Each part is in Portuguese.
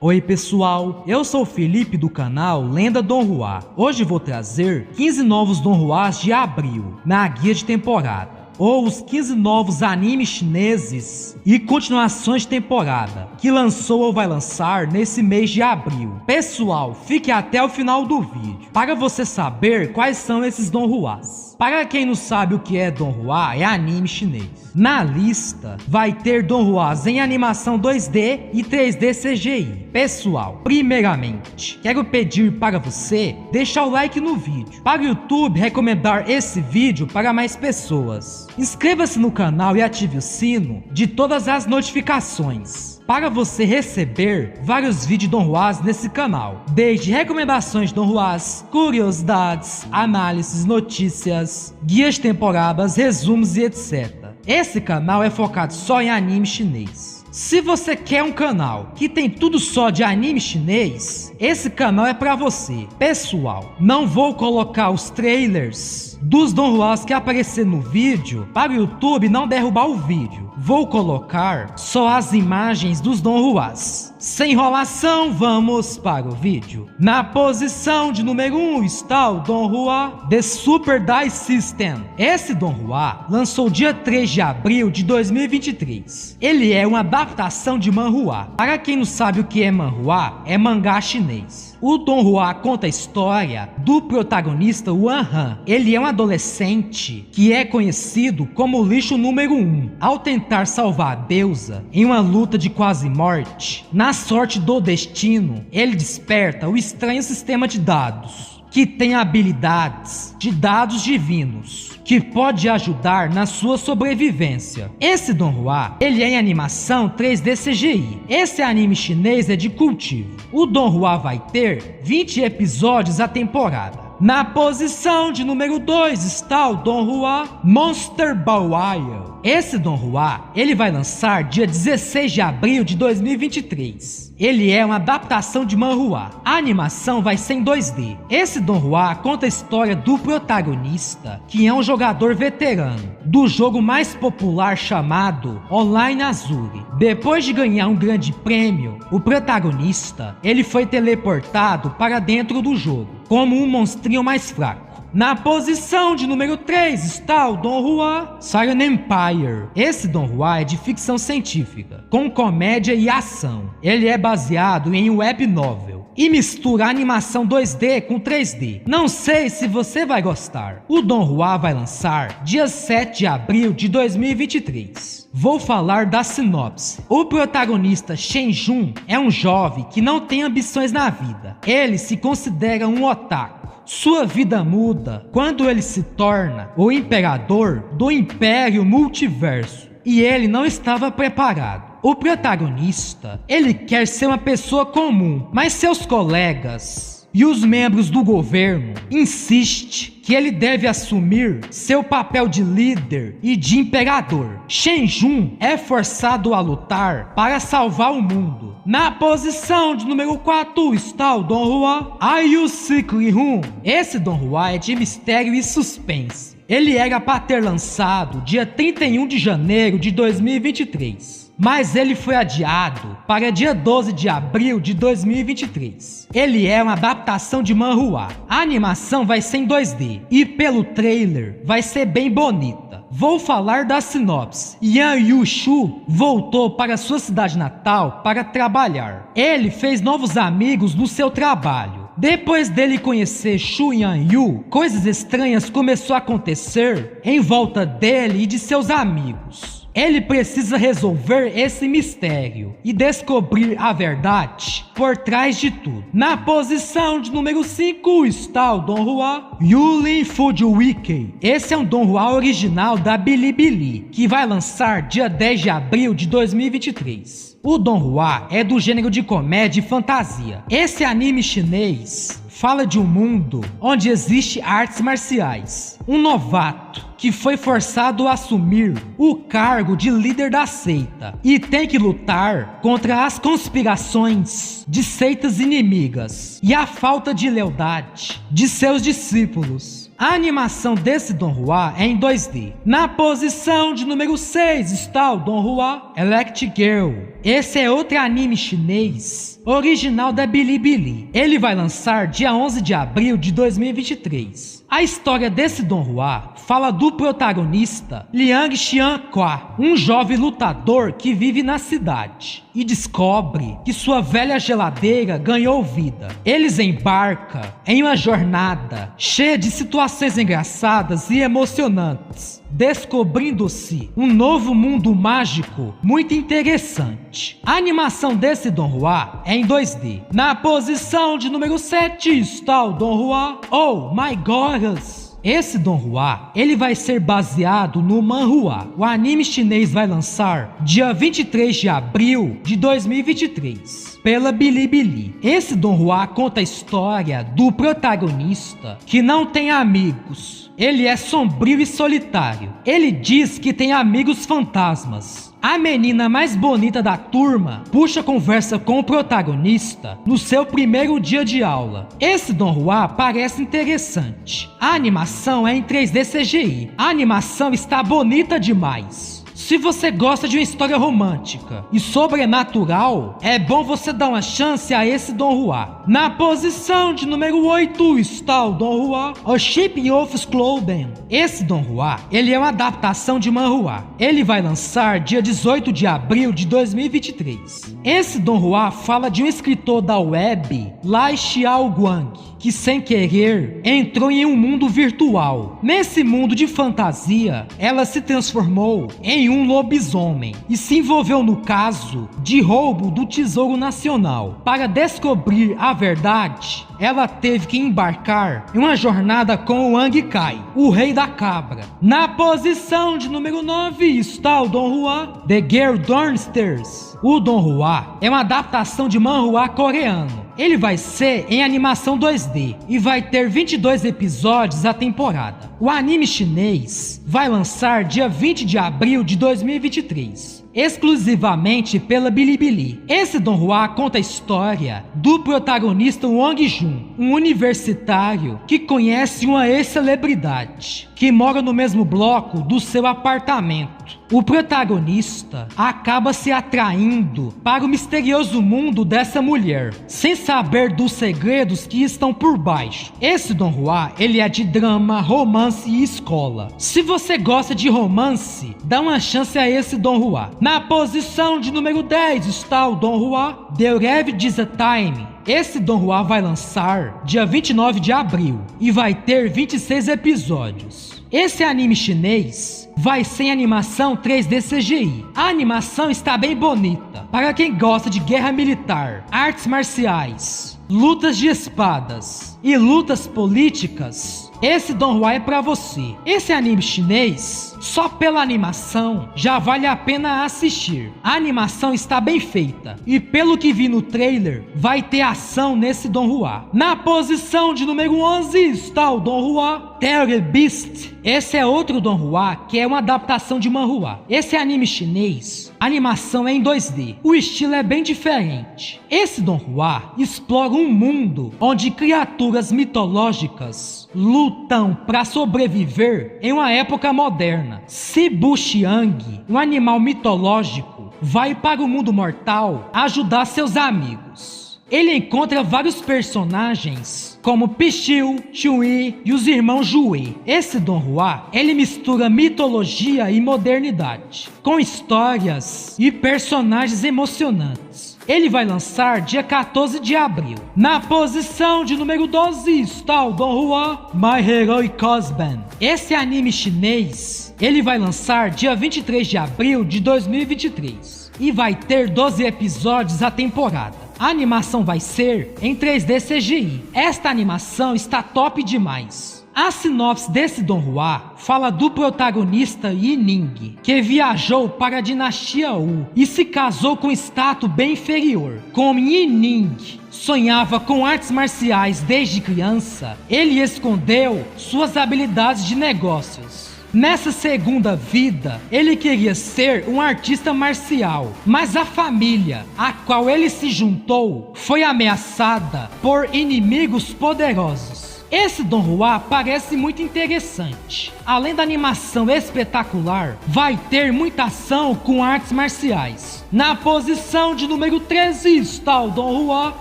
Oi pessoal, eu sou o Felipe do canal Lenda Don Juan. Hoje vou trazer 15 novos Don Juans de abril, na guia de temporada, ou os 15 novos animes chineses e continuações de temporada, que lançou ou vai lançar nesse mês de abril. Pessoal, fique até o final do vídeo, para você saber quais são esses Don Juans. Para quem não sabe o que é Don Juan, é anime chinês. Na lista vai ter Don Juans em animação 2D e 3D CGI. Pessoal, primeiramente, quero pedir para você deixar o like no vídeo, para o YouTube recomendar esse vídeo para mais pessoas. Inscreva-se no canal e ative o sino de todas as notificações, para você receber vários vídeos Don Juans nesse canal, desde recomendações de Don Juans, curiosidades, análises, notícias, guias de temporadas, resumos e etc. Esse canal é focado só em anime chinês. Se você quer um canal que tem tudo só de anime chinês, esse canal é pra você. Pessoal, não vou colocar os trailers dos Don Juans que aparecer no vídeo para o YouTube não derrubar o vídeo. Vou colocar só as imagens dos Don Juans. Sem enrolação, vamos para o vídeo. Na posição de número 1 está o Don Juan The Super Dice System. Esse Don Juan lançou dia 3 de abril de 2023. Ele é uma adaptação de manhua. Para quem não sabe o que é manhua, é mangá chinês. O Don Juan conta a história do protagonista Wan Han. Ele é um adolescente que é conhecido como o lixo número 1. Ao tentar salvar a deusa em uma luta de quase morte, na sorte do destino, ele desperta o estranho sistema de dados, que tem habilidades de dados divinos, que pode ajudar na sua sobrevivência. Esse Don Juan, ele é em animação 3D CGI. Esse anime chinês é de cultivo. O Don Juan vai ter 20 episódios a temporada. Na posição de número 2 está o Don Juan Monster Ball Wild. Esse Don Juan, ele vai lançar dia 16 de abril de 2023. Ele é uma adaptação de manhua. A animação vai ser em 2D. Esse Don Juan conta a história do protagonista, que é um jogador veterano do jogo mais popular chamado Online Azure. Depois de ganhar um grande prêmio, o protagonista, ele foi teleportado para dentro do jogo, como um monstrinho mais fraco. Na posição de número 3 está o Don Juan Siren Empire. Esse Don Juan é de ficção científica, com comédia e ação. Ele é baseado em web novel e mistura animação 2D com 3D. Não sei se você vai gostar. O Don Juan vai lançar dia 7 de abril de 2023. Vou falar da sinopse. O protagonista Shen Jun é um jovem que não tem ambições na vida. Ele se considera um otaku. Sua vida muda quando ele se torna o imperador do Império Multiverso, e ele não estava preparado. O protagonista, ele quer ser uma pessoa comum, mas seus colegas e os membros do governo insistem que ele deve assumir seu papel de líder e de imperador. Shen Jun é forçado a lutar para salvar o mundo. Na posição de número 4 está o Don Juan Ayu Secret Room. Esse Don Juan é de mistério e suspense. Ele era para ter lançado dia 31 de janeiro de 2023. Mas ele foi adiado para dia 12 de abril de 2023. Ele é uma adaptação de manhua. A animação vai ser em 2D e pelo trailer vai ser bem bonita. Vou falar da sinopse. Yan Yu-Shu voltou para sua cidade natal para trabalhar. Ele fez novos amigos no seu trabalho. Depois dele conhecer Shu Yan-Yu, coisas estranhas começaram a acontecer em volta dele e de seus amigos. Ele precisa resolver esse mistério e descobrir a verdade por trás de tudo. Na posição de número 5 está o Don Juan Yulin Fujiwiki. Esse é um Don Juan original da Bilibili, que vai lançar dia 10 de abril de 2023. O Don Juan é do gênero de comédia e fantasia. Esse anime chinês fala de um mundo onde existe artes marciais. Um novato que foi forçado a assumir o cargo de líder da seita e tem que lutar contra as conspirações de seitas inimigas e a falta de lealdade de seus discípulos. A animação desse donghua é em 2D. Na posição de número 6 está o donghua Electric Girl. Esse é outro anime chinês, original da Bilibili. Ele vai lançar dia 11 de abril de 2023. A história desse donghua fala do protagonista Liang Xianhua, um jovem lutador que vive na cidade e descobre que sua velha geladeira ganhou vida. Eles embarcam em uma jornada cheia de situações engraçadas e emocionantes, descobrindo-se um novo mundo mágico muito interessante. A animação desse donghua é em 2D. Na posição de número 7 está o donghua Oh My Goddess. Esse donghua, ele vai ser baseado no manhua. O anime chinês vai lançar dia 23 de abril de 2023 pela Bilibili. Esse donghua conta a história do protagonista que não tem amigos. Ele é sombrio e solitário. Ele diz que tem amigos fantasmas. A menina mais bonita da turma puxa conversa com o protagonista no seu primeiro dia de aula. Esse donghua parece interessante. A animação é em 3D CGI. A animação está bonita demais. Se você gosta de uma história romântica e sobrenatural, é bom você dar uma chance a esse donghua. Na posição de número 8 está o donghua A Ship of Clothing. Esse donghua, ele é uma adaptação de manhua. Ele vai lançar dia 18 de abril de 2023. Esse donghua fala de um escritor da web, Lai Xiaoguang, que sem querer entrou em um mundo virtual. Nesse mundo de fantasia, ela se transformou em um lobisomem e se envolveu no caso de roubo do Tesouro Nacional. Para descobrir a verdade, ela teve que embarcar em uma jornada com o Wang Kai, o rei da cabra. Na posição de número 9 está o donghua The Girl Downstairs. O donghua é uma adaptação de manhua coreano. Ele vai ser em animação 2D e vai ter 22 episódios a temporada. O anime chinês vai lançar dia 20 de abril de 2023. Exclusivamente pela Bilibili. Esse donghua conta a história do protagonista Wang Jun, um universitário que conhece uma ex-celebridade que mora no mesmo bloco do seu apartamento. O protagonista acaba se atraindo para o misterioso mundo dessa mulher, sem saber dos segredos que estão por baixo. Esse donghua, ele é de drama, romance e escola. Se você gosta de romance, dá uma chance a esse donghua. Na posição de número 10 está o donghua The Rev Time. Esse donghua vai lançar dia 29 de abril e vai ter 26 episódios. Esse anime chinês vai ser em animação 3D CGI. A animação está bem bonita. Para quem gosta de guerra militar, artes marciais, lutas de espadas e lutas políticas, esse donghua é pra você. Esse anime chinês, só pela animação, já vale a pena assistir. A animação está bem feita e pelo que vi no trailer, vai ter ação nesse donghua. Na posição de número 11 está o donghua Terror Beast. Esse é outro donghua que é uma adaptação de manhua. Esse anime chinês, a animação é em 2D. O estilo é bem diferente. Esse donghua explora um mundo onde criaturas mitológicas lutam para sobreviver em uma época moderna. Sibu Xiang, um animal mitológico, vai para o mundo mortal ajudar seus amigos. Ele encontra vários personagens como Pixiu, Chui e os irmãos Jue. Esse donghua, ele mistura mitologia e modernidade, com histórias e personagens emocionantes. Ele vai lançar dia 14 de abril. Na posição de número 12 está o donghua My Heroic Husband. Esse anime chinês, ele vai lançar dia 23 de abril de 2023 e vai ter 12 episódios a temporada. A animação vai ser em 3D CGI. Esta animação está top demais. A sinopse desse donghua fala do protagonista Yining, que viajou para a dinastia Wu e se casou com status bem inferior. Como Yining sonhava com artes marciais desde criança, ele escondeu suas habilidades de negócios. Nessa segunda vida, ele queria ser um artista marcial, mas a família a qual ele se juntou foi ameaçada por inimigos poderosos. Esse Don Juan parece muito interessante. Além da animação espetacular, vai ter muita ação com artes marciais. Na posição de número 13 está o Don Juan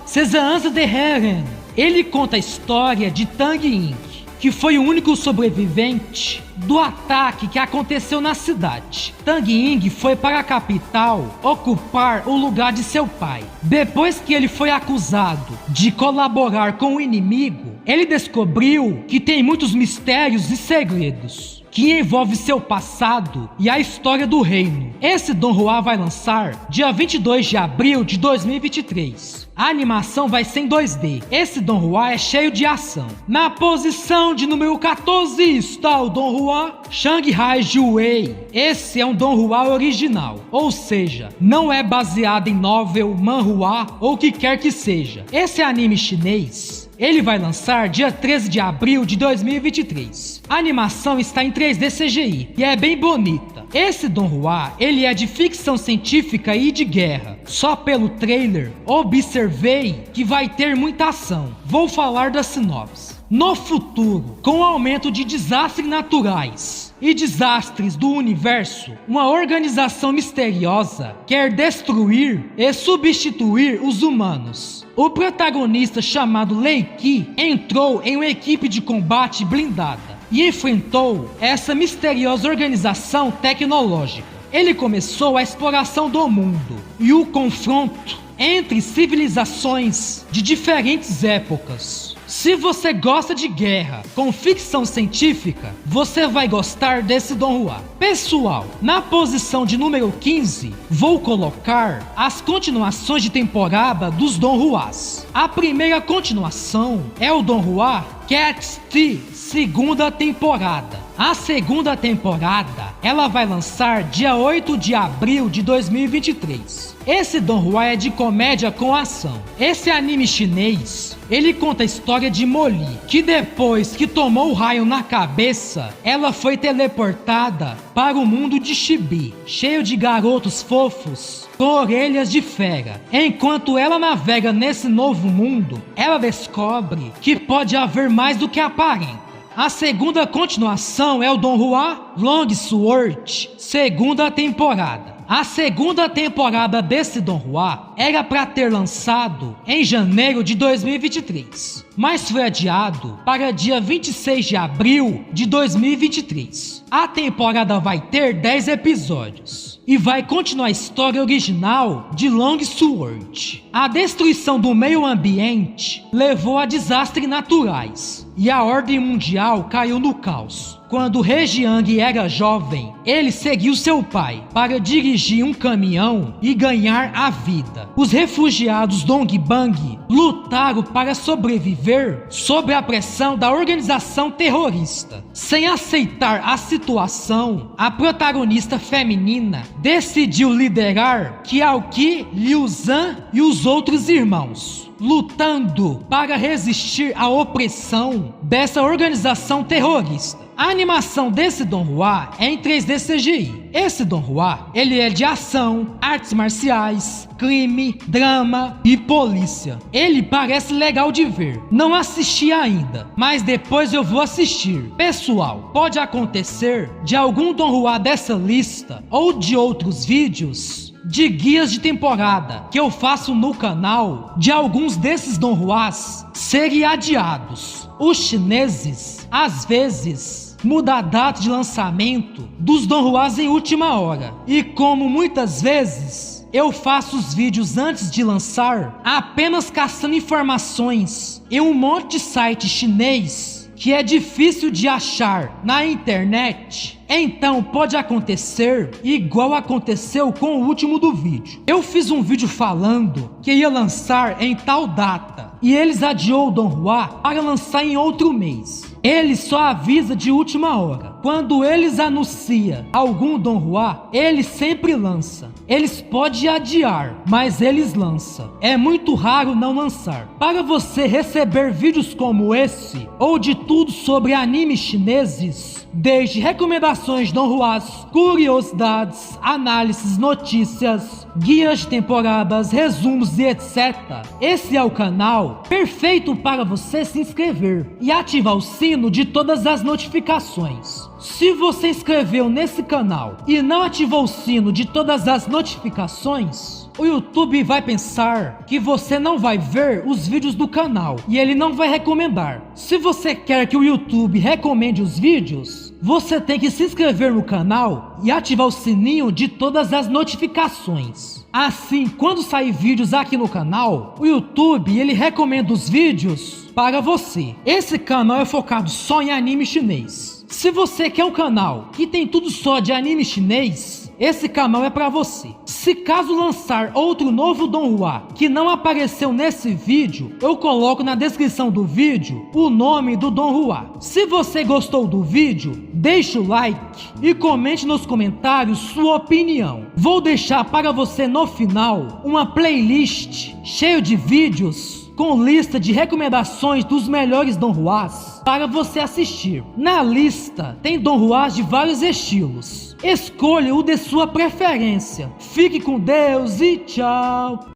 César de Heren. Ele conta a história de Tang Ying, que foi o único sobrevivente do ataque que aconteceu na cidade. Tang Ying foi para a capital ocupar o lugar de seu pai. Depois que ele foi acusado de colaborar com o inimigo, ele descobriu que tem muitos mistérios e segredos que envolve seu passado e a história do reino. Esse Don Juan vai lançar dia 22 de abril de 2023. A animação vai ser em 2D. Esse Don Juan é cheio de ação. Na posição de número 14 está o Don Juan Shanghai Jiwei. Esse é um Don Juan original, ou seja, não é baseado em novel, manhua ou o que quer que seja. Esse anime chinês, ele vai lançar dia 13 de abril de 2023. A animação está em 3D CGI e é bem bonita. Esse Don Juan, ele é de ficção científica e de guerra. Só pelo trailer, observei que vai ter muita ação. Vou falar da sinopse. No futuro, com o aumento de desastres naturais e desastres do universo, uma organização misteriosa quer destruir e substituir os humanos. O protagonista, chamado Lei Qi, entrou em uma equipe de combate blindada e enfrentou essa misteriosa organização tecnológica. Ele começou a exploração do mundo e o confronto entre civilizações de diferentes épocas. Se você gosta de guerra com ficção científica, você vai gostar desse Don Juan. Pessoal, na posição de número 15, vou colocar as continuações de temporada dos Don Juans. A primeira continuação é o Don Juan Cat T, segunda temporada. A segunda temporada, ela vai lançar dia 8 de abril de 2023. Esse Don Juan é de comédia com ação. Esse anime chinês, ele conta a história de Molly, que depois que tomou o raio na cabeça, ela foi teleportada para o mundo de Chibi, cheio de garotos fofos com orelhas de fera. Enquanto ela navega nesse novo mundo, ela descobre que pode haver mais do que aparenta. A segunda continuação é o Don Juan Long Sword, segunda temporada. A segunda temporada desse Don Juan era para ter lançado em janeiro de 2023, mas foi adiado para dia 26 de abril de 2023. A temporada vai ter 10 episódios e vai continuar a história original de Long Sword. A destruição do meio ambiente levou a desastres naturais e a ordem mundial caiu no caos. Quando He Jiang era jovem, ele seguiu seu pai para dirigir um caminhão e ganhar a vida. Os refugiados Dongbang lutaram para sobreviver sob a pressão da organização terrorista. Sem aceitar a situação, a protagonista feminina decidiu liderar Qiaoqi, Liu Zhan e os outros irmãos, lutando para resistir à opressão dessa organização terrorista. A animação desse Don Juan é em 3D CGI. Esse Don Juan, ele é de ação, artes marciais, crime, drama e polícia. Ele parece legal de ver. Não assisti ainda, mas depois eu vou assistir. Pessoal, pode acontecer de algum Don Juan dessa lista ou de outros vídeos de guias de temporada que eu faço no canal, de alguns desses Don Juans serem adiados. Os chineses, às vezes, mudam a data de lançamento dos Don Juans em última hora. E como muitas vezes eu faço os vídeos antes de lançar, apenas caçando informações em um monte de site chinês que é difícil de achar na internet, então pode acontecer igual aconteceu com o último do vídeo. Eu fiz um vídeo falando que ia lançar em tal data e eles adiou o Don Juan para lançar em outro mês. Ele só avisa de última hora. Quando eles anunciam algum Don Juan, ele sempre lança. Eles podem adiar, mas eles lançam. É muito raro não lançar. Para você receber vídeos como esse, ou de tudo sobre animes chineses, desde recomendações donhuás, curiosidades, análises, notícias, guias de temporadas, resumos e etc. Esse é o canal perfeito para você se inscrever e ativar o sino de todas as notificações. Se você inscreveu nesse canal e não ativou o sino de todas as notificações, o YouTube vai pensar que você não vai ver os vídeos do canal e ele não vai recomendar. Se você quer que o YouTube recomende os vídeos, você tem que se inscrever no canal e ativar o sininho de todas as notificações. Assim, quando sair vídeos aqui no canal, o YouTube ele recomenda os vídeos para você. Esse canal é focado só em anime chinês. Se você quer um canal que tem tudo só de anime chinês, esse canal é para você. Se caso lançar outro novo donhua que não apareceu nesse vídeo, eu coloco na descrição do vídeo o nome do donhua. Se você gostou do vídeo, deixe o like e comente nos comentários sua opinião. Vou deixar para você no final uma playlist cheia de vídeos com lista de recomendações dos melhores donhuás para você assistir. Na lista tem donhuás de vários estilos. Escolha o de sua preferência. Fique com Deus e tchau!